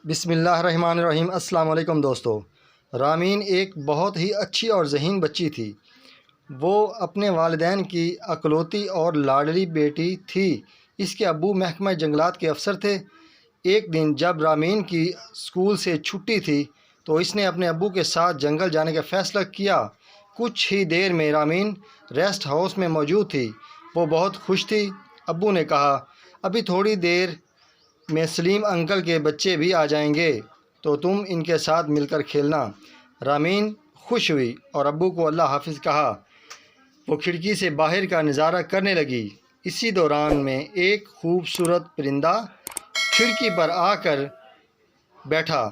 بسم اللہ الرحمن الرحیم۔ السلام علیکم دوستو۔ رامین ایک بہت ہی اچھی اور ذہین بچی تھی۔ وہ اپنے والدین کی اکلوتی اور لاڈلی بیٹی تھی۔ اس کے ابو محکمہ جنگلات کے افسر تھے۔ ایک دن جب رامین کی اسکول سے چھٹی تھی تو اس نے اپنے ابو کے ساتھ جنگل جانے کا فیصلہ کیا۔ کچھ ہی دیر میں رامین ریسٹ ہاؤس میں موجود تھی۔ وہ بہت خوش تھی۔ ابو نے کہا، ابھی تھوڑی دیر میں سلیم انکل کے بچے بھی آ جائیں گے تو تم ان کے ساتھ مل کر کھیلنا۔ رامین خوش ہوئی اور ابو کو اللہ حافظ کہا۔ وہ کھڑکی سے باہر کا نظارہ کرنے لگی۔ اسی دوران میں ایک خوبصورت پرندہ کھڑکی پر آ کر بیٹھا۔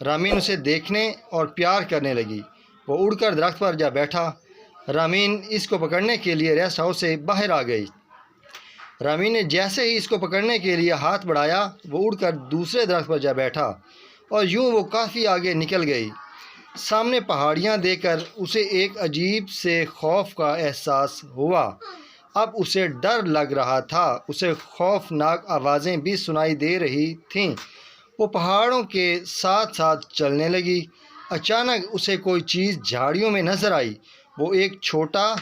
رامین اسے دیکھنے اور پیار کرنے لگی۔ وہ اڑ کر درخت پر جا بیٹھا۔ رامین اس کو پکڑنے کے لیے ریسٹ ہاؤس سے باہر آ گئی۔ رامین نے جیسے ہی اس کو پکڑنے کے لیے ہاتھ بڑھایا، وہ اڑ کر دوسرے درخت پر جا بیٹھا اور یوں وہ کافی آگے نکل گئی۔ سامنے پہاڑیاں دیکھ کر اسے ایک عجیب سے خوف کا احساس ہوا۔ اب اسے ڈر لگ رہا تھا۔ اسے خوفناک آوازیں بھی سنائی دے رہی تھیں۔ وہ پہاڑوں کے ساتھ ساتھ چلنے لگی۔ اچانک اسے کوئی چیز جھاڑیوں میں نظر آئی۔ وہ ایک چھوٹا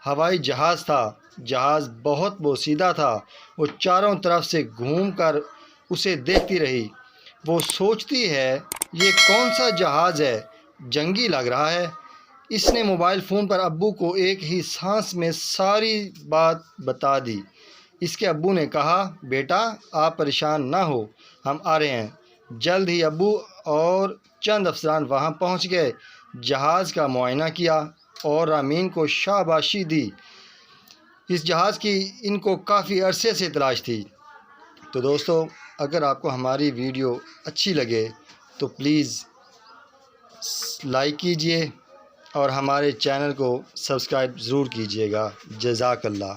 ہوائی جہاز تھا۔ جہاز بہت بوسیدہ تھا۔ وہ چاروں طرف سے گھوم کر اسے دیکھتی رہی۔ وہ سوچتی ہے، یہ کون سا جہاز ہے؟ جنگی لگ رہا ہے۔ اس نے موبائل فون پر ابو کو ایک ہی سانس میں ساری بات بتا دی۔ اس کے ابو نے کہا، بیٹا آپ پریشان نہ ہو، ہم آ رہے ہیں۔ جلد ہی ابو اور چند افسران وہاں پہنچ گئے، جہاز کا معائنہ کیا اور رامین کو شاباشی دی۔ اس جہاز کی ان کو کافی عرصے سے تلاش تھی۔ تو دوستو، اگر آپ کو ہماری ویڈیو اچھی لگے تو پلیز لائک کیجئے اور ہمارے چینل کو سبسکرائب ضرور کیجئے گا۔ جزاک اللہ۔